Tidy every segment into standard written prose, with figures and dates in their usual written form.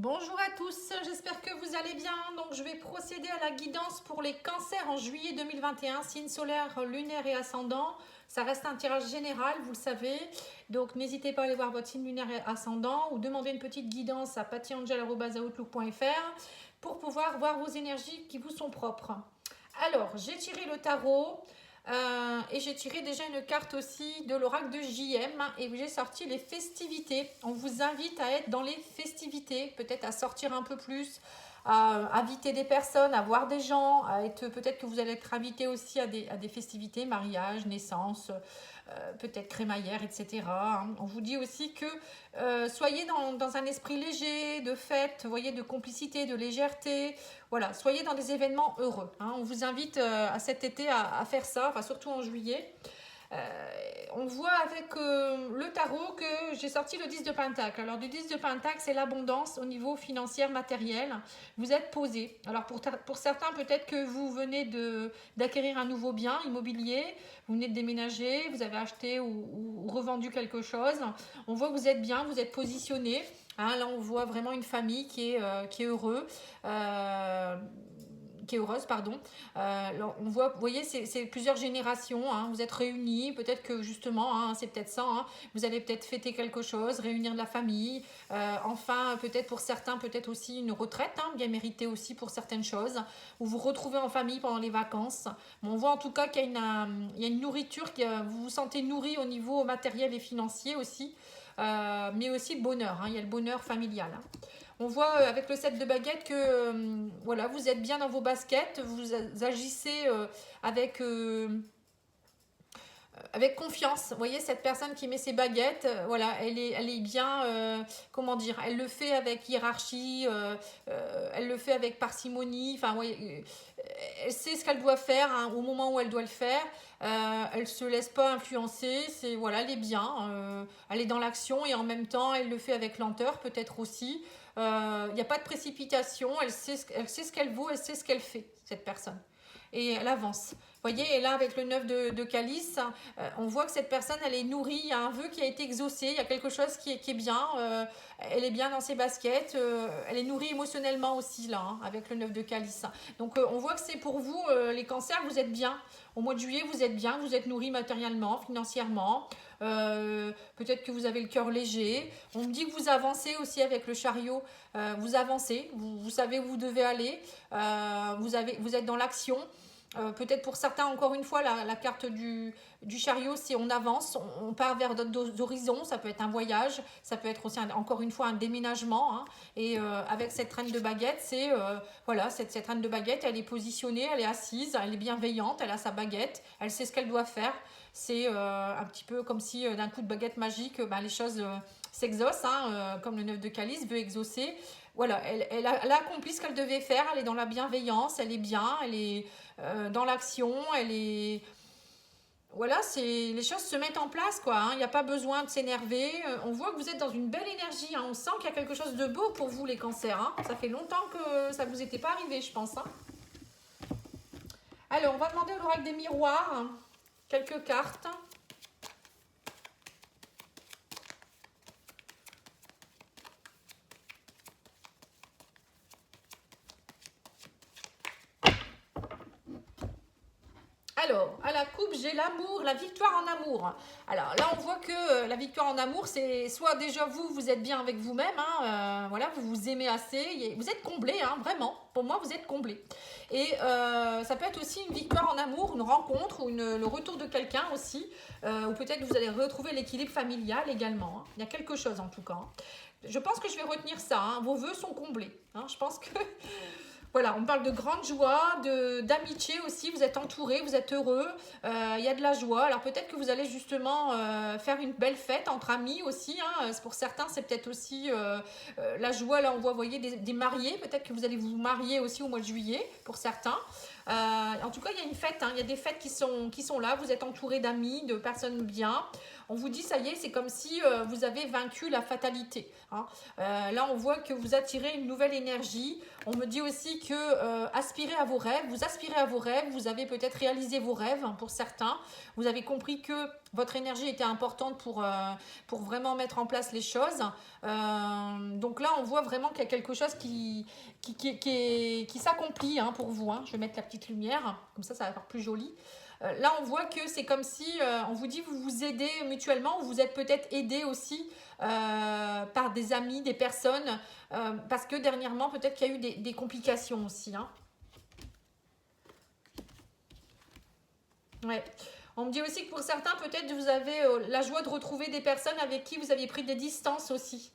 Bonjour à tous, j'espère que vous allez bien. Donc je vais procéder à la guidance pour les cancers en juillet 2021, signe solaire, lunaire et ascendant. Ça reste un tirage général, vous le savez. Donc n'hésitez pas à aller voir votre signe lunaire et ascendant ou demander une petite guidance à pattyangel@outlook.fr pour pouvoir voir vos énergies qui vous sont propres. Alors, j'ai tiré le tarot. Et j'ai tiré déjà une carte aussi de l'oracle de JM et j'ai sorti les festivités. On vous invite à être dans les festivités, peut-être à sortir un peu plus, à inviter des personnes, à voir des gens, peut-être que vous allez être invité aussi à des festivités, mariage, naissance, peut-être crémaillère, etc. On vous dit aussi que soyez dans un esprit léger, de fête, voyez, de complicité, de légèreté. Voilà, soyez dans des événements heureux. On vous invite à cet été à faire ça, enfin, surtout en juillet. On voit avec le tarot que j'ai sorti le 10 de Pentacle. Alors, du 10 de Pentacle, c'est l'abondance au niveau financier, matériel. Vous êtes posé. Alors, pour certains, peut-être que vous venez d'acquérir un nouveau bien immobilier, vous venez de déménager, vous avez acheté ou revendu quelque chose. On voit que vous êtes bien, vous êtes positionné. Là, on voit vraiment une famille qui est heureuse. Qui est heureuse, pardon. On voit, vous voyez, c'est plusieurs générations, vous êtes réunis, peut-être que justement, c'est peut-être ça, vous allez peut-être fêter quelque chose, réunir de la famille, enfin, peut-être pour certains, peut-être aussi une retraite, bien méritée aussi pour certaines choses, ou vous retrouvez en famille pendant les vacances. On voit en tout cas qu'il y a une nourriture, vous vous sentez nourri au niveau matériel et financier aussi, mais aussi le bonheur, il y a le bonheur familial. On voit avec le 7 de baguette que voilà, vous êtes bien dans vos baskets, vous agissez avec confiance. Vous voyez, cette personne qui met ses baguettes, voilà, elle est bien, comment dire, elle le fait avec hiérarchie, elle le fait avec parcimonie, enfin, voyez, elle sait ce qu'elle doit faire au moment où elle doit le faire. Elle ne se laisse pas influencer, voilà, elle est bien, elle est dans l'action et en même temps, elle le fait avec lenteur, peut-être aussi. Il n'y a pas de précipitation, elle sait ce qu'elle vaut, elle sait ce qu'elle fait, cette personne. Et elle avance. Vous voyez, et là, avec le 9 de calice, on voit que cette personne, elle est nourrie, il y a un vœu qui a été exaucé, il y a quelque chose qui est bien, elle est bien dans ses baskets, elle est nourrie émotionnellement aussi, là, avec le 9 de calice. Donc, on voit que c'est pour vous, les cancers, vous êtes bien. Au mois de juillet, vous êtes bien, vous êtes nourris matériellement, financièrement. Peut-être que vous avez le cœur léger. On me dit que vous avancez aussi avec le chariot. Vous avancez, vous savez où vous devez aller. Vous êtes dans l'action. Peut-être pour certains, encore une fois, la carte du chariot, c'est on avance, on part vers d'autres horizons. Ça peut être un voyage, ça peut être aussi, encore une fois, un déménagement. Et avec cette reine de baguette, voilà, cette reine de baguette, elle est positionnée, elle est assise, elle est bienveillante, elle a sa baguette, elle sait ce qu'elle doit faire. C'est un petit peu comme si d'un coup de baguette magique, les choses s'exaucent, comme le 9 de calice veut exaucer. Voilà, elle a accompli ce qu'elle devait faire, elle est dans la bienveillance, elle est bien, elle est dans l'action, elle est... Voilà, les choses se mettent en place, quoi. Il n'y a pas besoin de s'énerver. On voit que vous êtes dans une belle énergie. On sent qu'il y a quelque chose de beau pour vous, les cancers. Ça fait longtemps que ça ne vous était pas arrivé, je pense. Alors, on va demander à l'oracle des miroirs quelques cartes. Alors, à la coupe, j'ai l'amour, la victoire en amour. Alors là, on voit que la victoire en amour, c'est soit déjà vous êtes bien avec vous-même, voilà, vous vous aimez assez, vous êtes comblé, vraiment. Pour moi, vous êtes comblé. Et ça peut être aussi une victoire en amour, une rencontre ou le retour de quelqu'un aussi, ou peut-être que vous allez retrouver l'équilibre familial également. Il y a quelque chose en tout cas. Je pense que je vais retenir ça. Vos vœux sont comblés. Je pense que voilà, on parle de grande joie, d'amitié aussi, vous êtes entouré, vous êtes heureux, il y a de la joie. Alors peut-être que vous allez justement faire une belle fête entre amis aussi. Pour certains, c'est peut-être aussi la joie. Là, on voit, vous voyez, des mariés. Peut-être que vous allez vous marier aussi au mois de juillet pour certains. En tout cas, il y a une fête, il y a des fêtes qui sont là. Vous êtes entouré d'amis, de personnes bien. On vous dit, ça y est, c'est comme si vous avez vaincu la fatalité. Hein. Là, on voit que vous attirez une nouvelle énergie. On me dit aussi que aspirez à vos rêves, vous aspirez à vos rêves, vous avez peut-être réalisé vos rêves hein, pour certains. Vous avez compris que votre énergie était importante pour vraiment mettre en place les choses. Donc là, on voit vraiment qu'il y a quelque chose qui s'accomplit hein, pour vous. Hein. Je vais mettre la petite lumière, comme ça va faire plus joli. Là, on voit que c'est comme si on vous dit vous vous aidez mutuellement ou vous êtes peut-être aidé aussi par des amis, des personnes, parce que dernièrement, peut-être qu'il y a eu des complications aussi. Hein. Ouais. On me dit aussi que pour certains, peut-être vous avez la joie de retrouver des personnes avec qui vous aviez pris des distances aussi.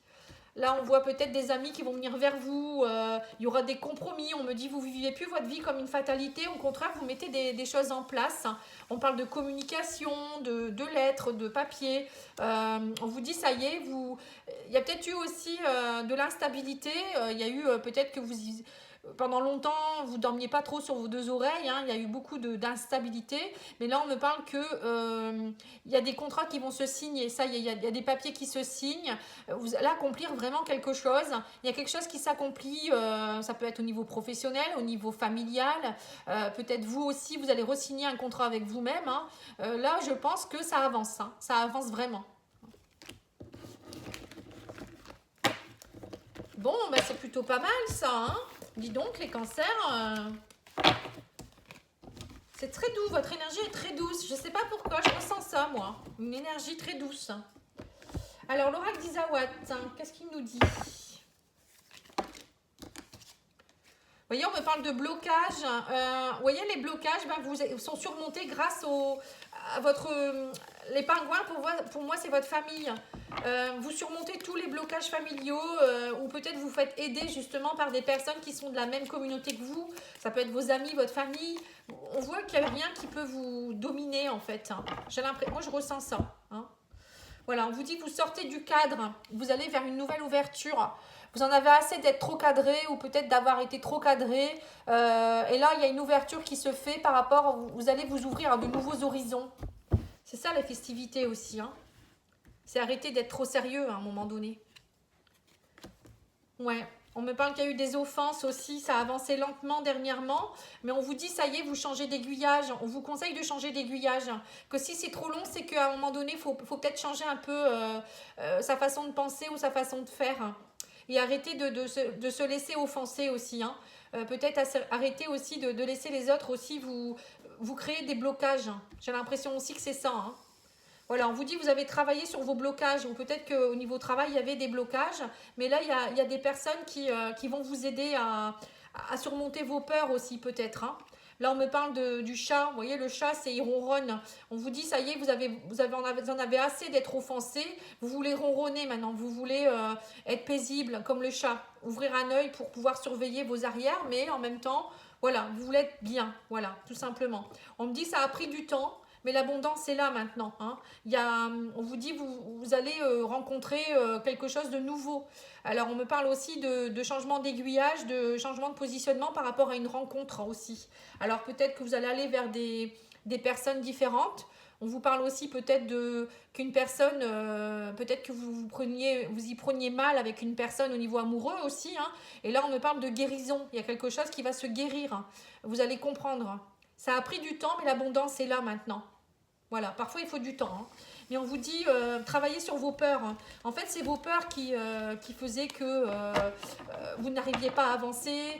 Là, on voit peut-être des amis qui vont venir vers vous. Il y aura des compromis. On me dit, vous ne vivez plus votre vie comme une fatalité. Au contraire, vous mettez des choses en place. On parle de communication, de lettres, de papier. On vous dit, ça y est, il y a peut-être eu aussi de l'instabilité. Il y a eu peut-être que pendant longtemps, vous ne dormiez pas trop sur vos deux oreilles. Hein. Il y a eu beaucoup d'instabilité. Mais là, on me parle que il y a des contrats qui vont se signer. Ça, il y a des papiers qui se signent. Vous allez accomplir vraiment quelque chose. Il y a quelque chose qui s'accomplit. Ça peut être au niveau professionnel, au niveau familial. Peut-être vous aussi, vous allez re-signer un contrat avec vous-même. Hein. Là, je pense que ça avance. Hein. Ça avance vraiment. Bon, bah, c'est plutôt pas mal ça. Hein. Dis donc, les cancers, c'est très doux. Votre énergie est très douce. Je ne sais pas pourquoi, je ressens ça, moi. Une énergie très douce. Alors, l'oracle d'Isawat, hein, qu'est-ce qu'il nous dit? Vous voyez, on me parle de blocage. Vous voyez, les blocages vous sont surmontés grâce à votre... les pingouins, pour moi, c'est votre famille. Vous surmontez tous les blocages familiaux ou peut-être vous faites aider justement par des personnes qui sont de la même communauté que vous. Ça peut être vos amis, votre famille. On voit qu'il n'y a rien qui peut vous dominer en fait. Hein. Moi, je ressens ça. Hein. Voilà, on vous dit que vous sortez du cadre. Vous allez vers une nouvelle ouverture. Vous en avez assez d'être trop cadré ou peut-être d'avoir été trop cadré. Et là, il y a une ouverture qui se fait par rapport... Vous allez vous ouvrir à de nouveaux horizons. C'est ça la festivité aussi. Hein. C'est arrêter d'être trop sérieux à un moment donné. Ouais. On me parle qu'il y a eu des offenses aussi, ça a avancé lentement dernièrement, mais on vous dit, ça y est, vous changez d'aiguillage, on vous conseille de changer d'aiguillage, que si c'est trop long, c'est qu'à un moment donné, il faut peut-être changer un peu sa façon de penser ou sa façon de faire, et arrêter de se laisser offenser aussi, hein. Peut-être arrêter aussi de laisser les autres aussi vous créer des blocages, j'ai l'impression aussi que c'est ça, hein. Voilà, on vous dit que vous avez travaillé sur vos blocages, ou peut-être qu'au niveau travail, il y avait des blocages, mais là, il y a des personnes qui vont vous aider à surmonter vos peurs aussi, peut-être. Hein. Là, on me parle du chat. Vous voyez, le chat, il ronronne. On vous dit, ça y est, vous en avez assez d'être offensé. Vous voulez ronronner maintenant. Vous voulez être paisible, comme le chat. Ouvrir un œil pour pouvoir surveiller vos arrières, mais en même temps, voilà, vous voulez être bien. Voilà, tout simplement. On me dit, ça a pris du temps. Mais l'abondance est là maintenant. Hein. On vous dit vous allez rencontrer quelque chose de nouveau. Alors on me parle aussi de changement d'aiguillage, de changement de positionnement par rapport à une rencontre aussi. Alors peut-être que vous allez aller vers des personnes différentes. On vous parle aussi peut-être qu'une personne, peut-être que vous y preniez mal avec une personne au niveau amoureux aussi. Hein. Et là on me parle de guérison. Il y a quelque chose qui va se guérir. Vous allez comprendre. Ça a pris du temps, mais l'abondance est là maintenant. Voilà, parfois il faut du temps. Hein. Mais on vous dit, travaillez sur vos peurs. Hein. En fait, c'est vos peurs qui faisaient que vous n'arriviez pas à avancer,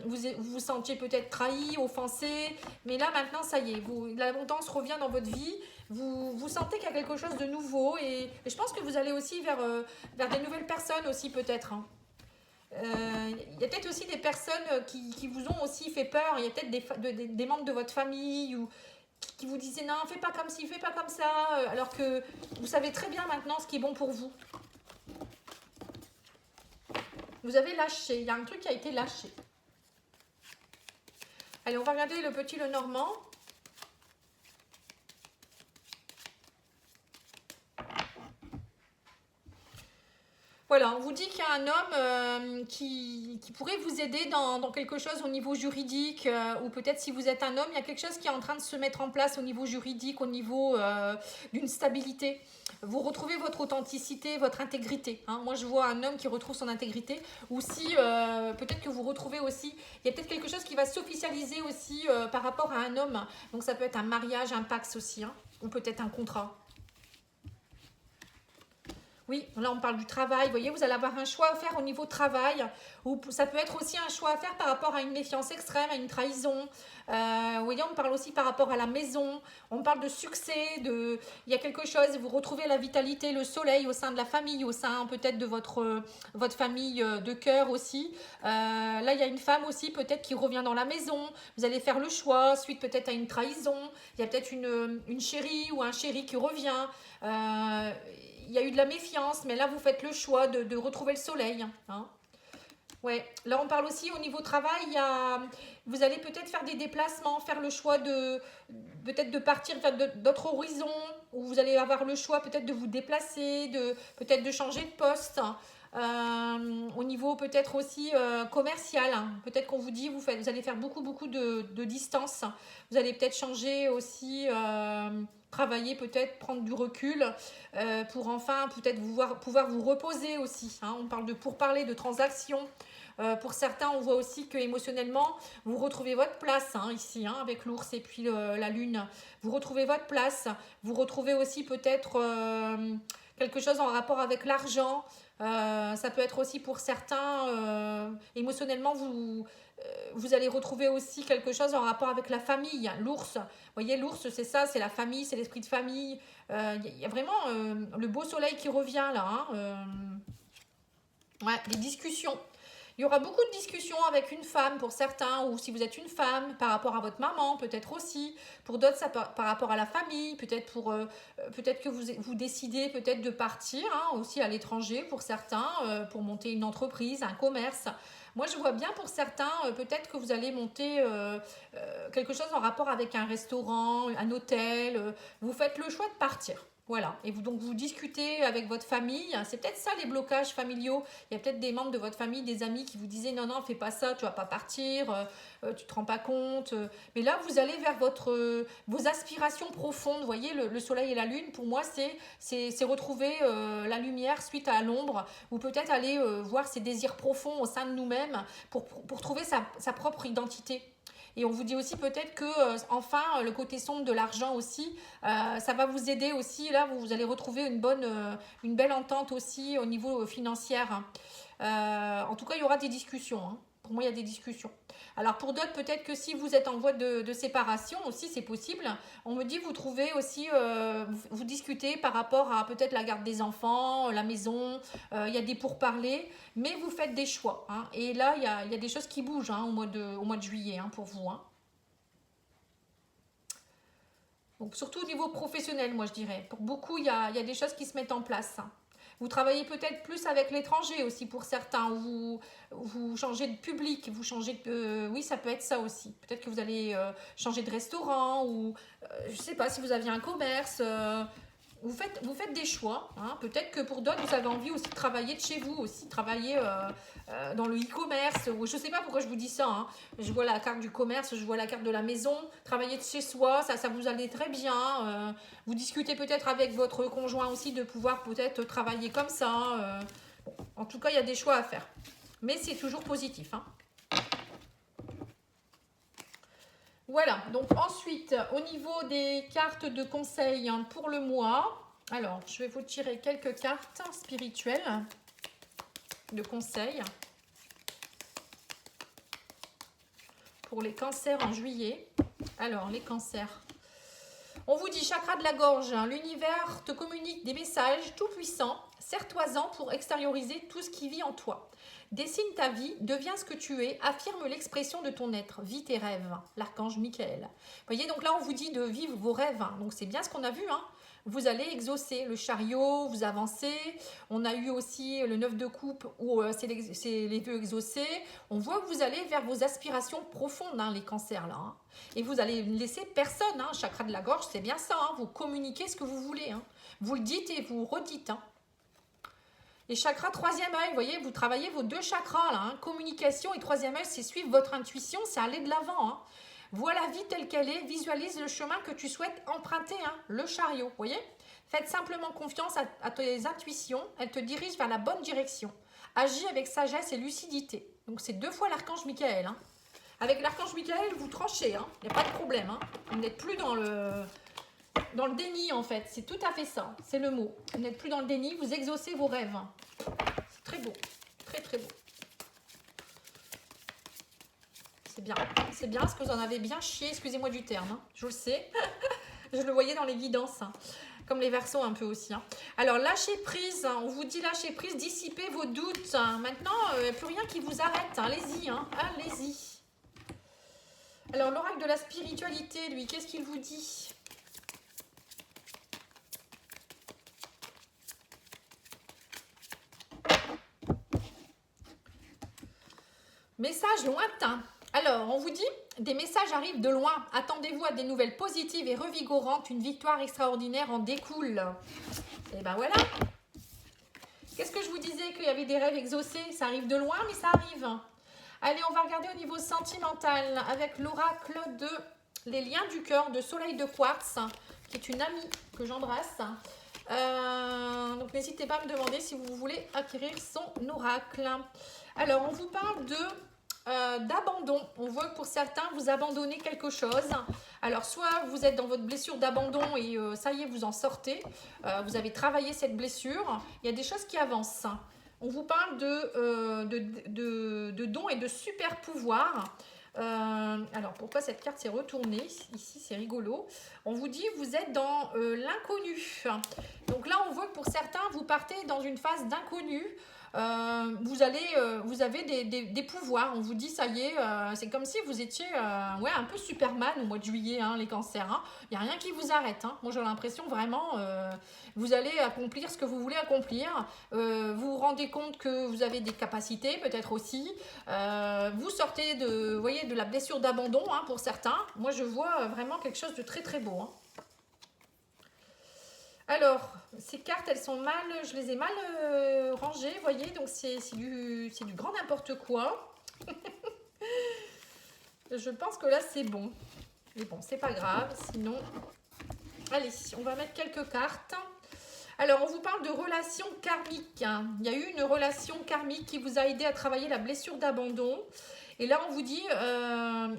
vous vous sentiez peut-être trahi, offensé. Mais là, maintenant, ça y est, l'abondance revient dans votre vie. Vous sentez qu'il y a quelque chose de nouveau. Et je pense que vous allez aussi vers des nouvelles personnes aussi, peut-être. Hein. Il y a peut-être aussi des personnes qui vous ont aussi fait peur. Il y a peut-être des membres de votre famille ou qui vous disaient non, fais pas comme ci, fais pas comme ça, alors que vous savez très bien maintenant ce qui est bon pour vous. Vous avez lâché, il y a un truc qui a été lâché. Allez, on va regarder le petit Lenormand. Voilà, on vous dit qu'il y a un homme qui pourrait vous aider dans quelque chose au niveau juridique, ou peut-être si vous êtes un homme, il y a quelque chose qui est en train de se mettre en place au niveau juridique, au niveau d'une stabilité. Vous retrouvez votre authenticité, votre intégrité. Hein. Moi, je vois un homme qui retrouve son intégrité, ou si peut-être que vous retrouvez aussi, il y a peut-être quelque chose qui va s'officialiser aussi par rapport à un homme. Donc ça peut être un mariage, un pax aussi, hein, ou peut-être un contrat. Oui, là on parle du travail. Vous voyez, vous allez avoir un choix à faire au niveau travail. Ou ça peut être aussi un choix à faire par rapport à une méfiance extrême, à une trahison. Vous voyez, on parle aussi par rapport à la maison. On parle de succès. Il y a quelque chose, vous retrouvez la vitalité, le soleil au sein de la famille, au sein peut-être de votre famille de cœur aussi. Là, il y a une femme aussi peut-être qui revient dans la maison. Vous allez faire le choix, suite peut-être à une trahison. Il y a peut-être une chérie ou un chéri qui revient. Il y a eu de la méfiance, mais là, vous faites le choix de retrouver le soleil. Hein. Ouais. Là, on parle aussi au niveau travail. Vous allez peut-être faire des déplacements, faire le choix peut-être de partir vers d'autres horizons, ou vous allez avoir le choix peut-être de vous déplacer, peut-être de changer de poste. Au niveau peut-être aussi commercial, hein. Peut-être qu'on vous dit vous allez faire beaucoup de distance. Vous allez peut-être changer aussi, travailler peut-être, prendre du recul pour enfin peut-être pouvoir vous reposer aussi. Hein. On parle de pourparlers, de transactions. Pour certains, on voit aussi que émotionnellement, vous retrouvez votre place hein, ici, hein, avec l'ours et puis la lune. Vous retrouvez votre place. Vous retrouvez aussi peut-être quelque chose en rapport avec l'argent. Ça peut être aussi pour certains, émotionnellement, vous allez retrouver aussi quelque chose en rapport avec la famille. L'ours, vous voyez, l'ours, c'est ça, c'est la famille, c'est l'esprit de famille. Il y a vraiment le beau soleil qui revient là. Hein, ouais, les discussions. Il y aura beaucoup de discussions avec une femme pour certains, ou si vous êtes une femme, par rapport à votre maman, peut-être aussi. Pour d'autres, ça par rapport à la famille, peut-être que vous décidez peut-être de partir hein, aussi à l'étranger pour certains, pour monter une entreprise, un commerce. Moi, je vois bien pour certains, peut-être que vous allez monter quelque chose en rapport avec un restaurant, un hôtel. Vous faites le choix de partir. Voilà, et donc vous discutez avec votre famille, c'est peut-être ça les blocages familiaux. Il y a peut-être des membres de votre famille, des amis qui vous disaient non, non, fais pas ça, tu vas pas partir, tu te rends pas compte. Mais là, vous allez vers vos aspirations profondes. Vous voyez, le soleil et la lune, pour moi, c'est retrouver la lumière suite à l'ombre, ou peut-être aller voir ses désirs profonds au sein de nous-mêmes pour trouver sa propre identité. Et on vous dit aussi peut-être que, enfin, le côté sombre de l'argent aussi, ça va vous aider aussi. Là, vous allez retrouver une belle entente aussi au niveau financier. En tout cas, il y aura des discussions. Hein. Pour moi, il y a des discussions. Alors, pour d'autres, peut-être que si vous êtes en voie de séparation aussi, c'est possible. On me dit, vous trouvez aussi, vous discutez par rapport à peut-être la garde des enfants, la maison, il y a des pourparlers, mais vous faites des choix. Hein. Et là, il y a des choses qui bougent hein, au mois de juillet hein, pour vous. Hein. Donc, surtout au niveau professionnel, moi, je dirais. Pour beaucoup, il y a des choses qui se mettent en place. Hein. Vous travaillez peut-être plus avec l'étranger aussi pour certains. Vous changez de public, vous changez de... oui, ça peut être ça aussi. Peut-être que vous allez changer de restaurant ou je ne sais pas si vous aviez un commerce. Vous faites des choix. Hein. Peut-être que pour d'autres, vous avez envie aussi de travailler de chez vous, aussi travailler dans le e-commerce. Je ne sais pas pourquoi je vous dis ça. Hein. Je vois la carte du commerce, je vois la carte de la maison. Travailler de chez soi, ça vous allait très bien. Vous discutez peut-être avec votre conjoint aussi de pouvoir peut-être travailler comme ça. En tout cas, il y a des choix à faire. Mais c'est toujours positif. Hein. Voilà, donc ensuite, au niveau des cartes de conseil hein, pour le mois, alors je vais vous tirer quelques cartes spirituelles de conseil pour les cancers en juillet. Alors, les cancers. On vous dit chakra de la gorge, hein, l'univers te communique des messages tout puissants, serre-toi-en pour extérioriser tout ce qui vit en toi. Dessine ta vie, deviens ce que tu es, affirme l'expression de ton être, vis tes rêves, l'archange Michael. Vous voyez, donc là on vous dit de vivre vos rêves, hein. Donc c'est bien ce qu'on a vu, hein. Vous allez exaucer le chariot, vous avancez. On a eu aussi le 9 de coupe où c'est les vœux exaucés. On voit que vous allez vers vos aspirations profondes, hein, les cancers là. Hein. Et vous allez ne laisser personne, hein, chakra de la gorge, c'est bien ça. Hein, vous communiquez ce que vous voulez. Hein. Vous le dites et vous redites. Hein. Et chakra troisième œil, vous voyez, vous travaillez vos deux chakras là. Hein. Communication et troisième œil, c'est suivre votre intuition, c'est aller de l'avant. Hein. Vois la vie telle qu'elle est, visualise le chemin que tu souhaites emprunter, hein, le chariot, vous voyez. Faites simplement confiance à tes intuitions, elles te dirigent vers la bonne direction. Agis avec sagesse et lucidité. Donc c'est 2 fois l'archange Michael. Hein. Avec l'archange Michael, vous tranchez, il n'y a pas de problème. Hein. Vous n'êtes plus dans le déni en fait, c'est tout à fait ça, c'est le mot. Vous n'êtes plus dans le déni, vous exaucez vos rêves. C'est très beau, très très beau. C'est bien parce que vous en avez bien chié, excusez-moi du terme, hein. Je le sais. Je le voyais dans les guidances, hein. Comme les versos un peu aussi. Hein. Alors lâchez prise, hein. On vous dit lâcher prise, dissipez vos doutes. Hein. Maintenant, plus rien qui vous arrête, hein. Allez-y, hein. Allez-y. Alors l'oracle de la spiritualité, lui, qu'est-ce qu'il vous dit ? Message lointain. Alors, on vous dit, des messages arrivent de loin. Attendez-vous à des nouvelles positives et revigorantes. Une victoire extraordinaire en découle. Et ben voilà. Qu'est-ce que je vous disais qu'il y avait des rêves exaucés? Ça arrive de loin, mais ça arrive. Allez, on va regarder au niveau sentimental avec l'oracle de les liens du cœur de Soleil de Quartz, qui est une amie que j'embrasse. Donc, n'hésitez pas à me demander si vous voulez acquérir son oracle. Alors, on vous parle d'abandon. On voit que pour certains, vous abandonnez quelque chose. Alors, soit vous êtes dans votre blessure d'abandon et ça y est, vous en sortez. Vous avez travaillé cette blessure. Il y a des choses qui avancent. On vous parle de dons et de super pouvoirs. Alors, pourquoi cette carte s'est retournée? Ici, c'est rigolo. On vous dit, vous êtes dans l'inconnu. Donc là, on voit que pour certains, vous partez dans une phase d'inconnu. Vous avez des pouvoirs. On vous dit, ça y est, c'est comme si vous étiez un peu Superman au mois de juillet, hein, les cancers. Hein. Il n'y a rien qui vous arrête. Hein. Moi, j'ai l'impression vraiment, vous allez accomplir ce que vous voulez accomplir. Vous vous rendez compte que vous avez des capacités, peut-être aussi. Vous sortez de la blessure d'abandon, hein, pour certains. Moi, je vois vraiment quelque chose de très, très beau. Hein. Alors, ces cartes, elles sont mal, je les ai mal rangées, vous voyez, donc c'est du grand n'importe quoi. Je pense que là, c'est bon. Mais bon, c'est pas grave, sinon... Allez, on va mettre quelques cartes. Alors, on vous parle de relations karmiques. Hein. Il y a eu une relation karmique qui vous a aidé à travailler la blessure d'abandon. Et là, on vous dit,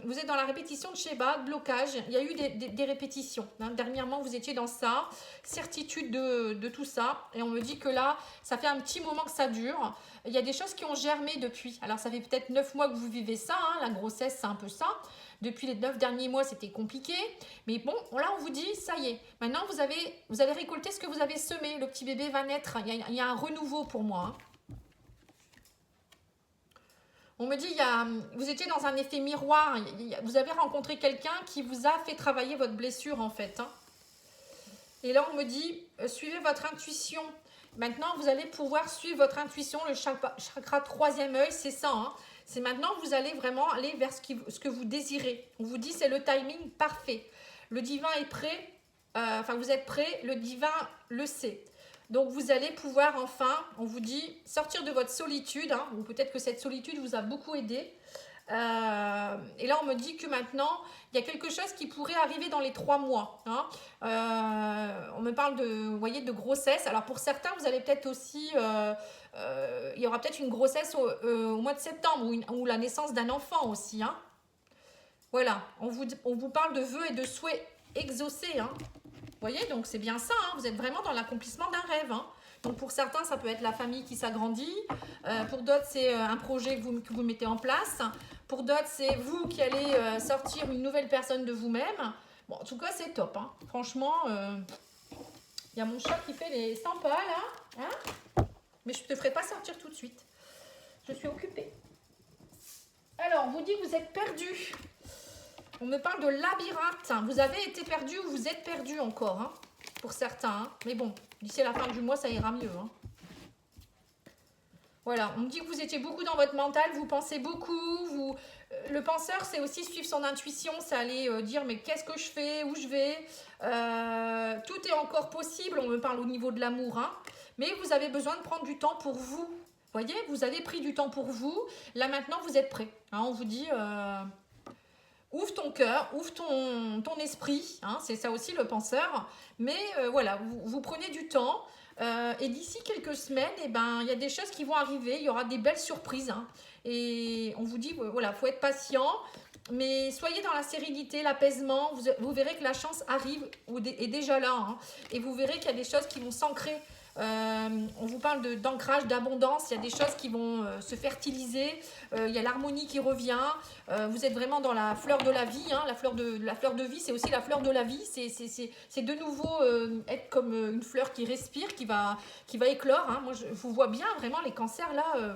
vous êtes dans la répétition de schéma, de blocage. Il y a eu des répétitions. Hein. Dernièrement, vous étiez dans ça, certitude de tout ça. Et on me dit que là, ça fait un petit moment que ça dure. Il y a des choses qui ont germé depuis. Alors, ça fait peut-être 9 mois que vous vivez ça. Hein. La grossesse, c'est un peu ça. Depuis les 9 derniers mois, c'était compliqué. Mais bon, là, on vous dit, ça y est. Maintenant, vous avez récolté ce que vous avez semé. Le petit bébé va naître. Il y a un renouveau pour moi. Hein. On me dit, vous étiez dans un effet miroir. Vous avez rencontré quelqu'un qui vous a fait travailler votre blessure, en fait. Hein. Et là, on me dit, suivez votre intuition. Maintenant, vous allez pouvoir suivre votre intuition. Le chakra troisième œil, c'est ça. Hein. C'est maintenant que vous allez vraiment aller vers ce que vous désirez. On vous dit, c'est le timing parfait. Le divin est prêt. Vous êtes prêt. Le divin le sait. Donc, vous allez pouvoir enfin, on vous dit, sortir de votre solitude. Hein, ou peut-être que cette solitude vous a beaucoup aidé. Et là, on me dit que maintenant, il y a quelque chose qui pourrait arriver dans les 3 mois. Hein. On me parle de grossesse. Alors, pour certains, vous allez peut-être aussi... il y aura peut-être une grossesse au mois de septembre ou la naissance d'un enfant aussi. Hein. Voilà, on vous parle de vœux et de souhaits exaucés. Hein. Vous voyez, donc c'est bien ça. Hein. Vous êtes vraiment dans l'accomplissement d'un rêve. Hein. Donc pour certains, ça peut être la famille qui s'agrandit. Pour d'autres, c'est un projet que vous mettez en place. Pour d'autres, c'est vous qui allez sortir une nouvelle personne de vous-même. Bon, en tout cas, c'est top. Hein. Franchement, il y a mon chat qui fait les 100 pas là. Hein, mais je ne te ferai pas sortir tout de suite. Je suis occupée. Alors, on vous dit que vous êtes perdu. On me parle de labyrinthe. Vous avez été perdu ou vous êtes perdu encore, hein, pour certains. Hein. Mais bon, d'ici la fin du mois, ça ira mieux. Hein. Voilà, on me dit que vous étiez beaucoup dans votre mental, vous pensez beaucoup. Le penseur, c'est aussi suivre son intuition, c'est aller dire mais qu'est-ce que je fais, où je vais. Tout est encore possible, on me parle au niveau de l'amour. Hein. mais vous avez besoin de prendre du temps pour vous. Voyez, vous avez pris du temps pour vous. Là, maintenant, vous êtes prêts. Hein, on vous dit, ouvre ton cœur, ouvre ton esprit. Hein, c'est ça aussi le penseur. Mais voilà, vous prenez du temps. Et d'ici quelques semaines, eh ben, il y a des choses qui vont arriver. Il y aura des belles surprises. Hein, et on vous dit, voilà, faut être patient. Mais soyez dans la sérénité, l'apaisement. Vous verrez que la chance arrive ou est déjà là. Hein, et vous verrez qu'il y a des choses qui vont s'ancrer. On vous parle d'ancrage, d'abondance. Il y a des choses qui vont se fertiliser. Il y a l'harmonie qui revient. Vous êtes vraiment dans la fleur de la vie. Hein, la fleur de vie, c'est aussi la fleur de la vie. C'est de nouveau être comme une fleur qui respire, qui va éclore. Hein. Moi, je vous vois bien vraiment les cancers là.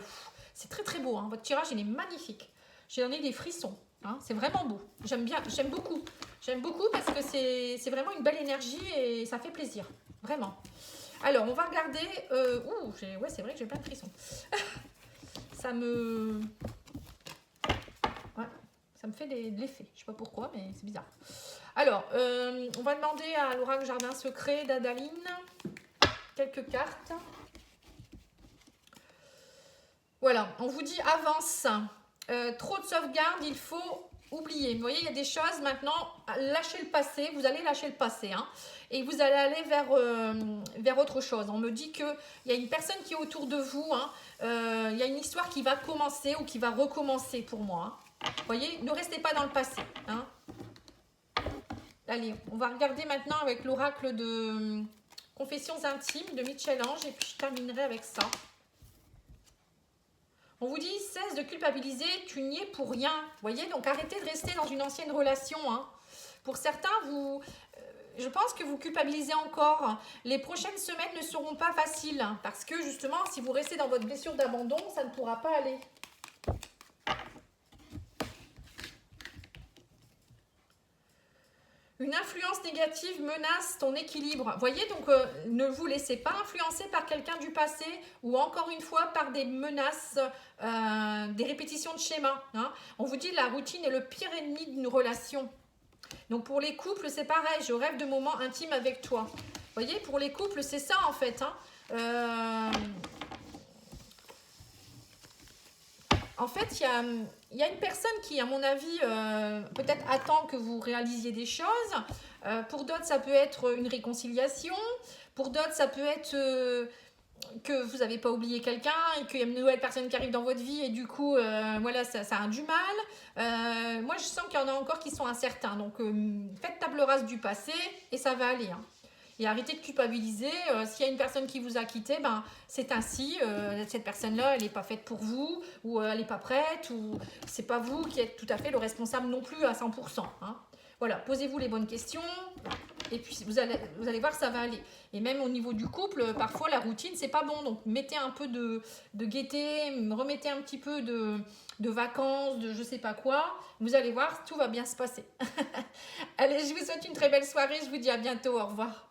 C'est très très beau. Hein. Votre tirage, il est magnifique. J'en ai des frissons. Hein. C'est vraiment beau. J'aime bien. J'aime beaucoup. J'aime beaucoup parce que c'est vraiment une belle énergie et ça fait plaisir. Vraiment. Alors, on va regarder... ouais, c'est vrai que j'ai plein de frissons. ça me fait de l'effet. Je ne sais pas pourquoi, mais c'est bizarre. Alors, on va demander à l'oracle Jardin Secret d'Adaline quelques cartes. Voilà, on vous dit avance. Trop de sauvegarde, il faut oublier. Vous voyez, il y a des choses maintenant, lâchez le passé, vous allez lâcher le passé. Hein, et vous allez aller vers autre chose. On me dit qu'il y a une personne qui est autour de vous. Hein, il y a une histoire qui va commencer ou qui va recommencer pour moi. Hein. Vous voyez, ne restez pas dans le passé. Hein. Allez, on va regarder maintenant avec l'oracle de Confessions intimes de Michel-Ange. Et puis je terminerai avec ça. On vous dit, cesse de culpabiliser, tu n'y es pour rien. Vous voyez, donc arrêtez de rester dans une ancienne relation. Hein. Pour certains, je pense que vous culpabilisez encore. Les prochaines semaines ne seront pas faciles. Parce que justement, si vous restez dans votre blessure d'abandon, ça ne pourra pas aller. Une influence négative menace ton équilibre. Voyez, donc ne vous laissez pas influencer par quelqu'un du passé ou encore une fois par des menaces, des répétitions de schémas. Hein. On vous dit la routine est le pire ennemi d'une relation. Donc pour les couples, c'est pareil. Je rêve de moments intimes avec toi. Voyez, pour les couples, c'est ça en fait. Hein. En fait, il y a une personne qui, à mon avis, peut-être attend que vous réalisiez des choses. Pour d'autres, ça peut être une réconciliation. Pour d'autres, ça peut être que vous n'avez pas oublié quelqu'un et qu'il y a une nouvelle personne qui arrive dans votre vie et du coup, voilà, ça a du mal. Moi, je sens qu'il y en a encore qui sont incertains. Donc, faites table rase du passé et ça va aller. Hein. Et arrêtez de culpabiliser. S'il y a une personne qui vous a quitté, ben, c'est ainsi. Cette personne-là, elle n'est pas faite pour vous, ou elle n'est pas prête, ou c'est pas vous qui êtes tout à fait le responsable non plus à 100%. Hein. Voilà, posez-vous les bonnes questions, et puis vous allez voir, ça va aller. Et même au niveau du couple, parfois la routine, c'est pas bon. Donc mettez un peu de gaieté, remettez un petit peu de vacances, de je sais pas quoi. Vous allez voir, tout va bien se passer. Allez, je vous souhaite une très belle soirée. Je vous dis à bientôt. Au revoir.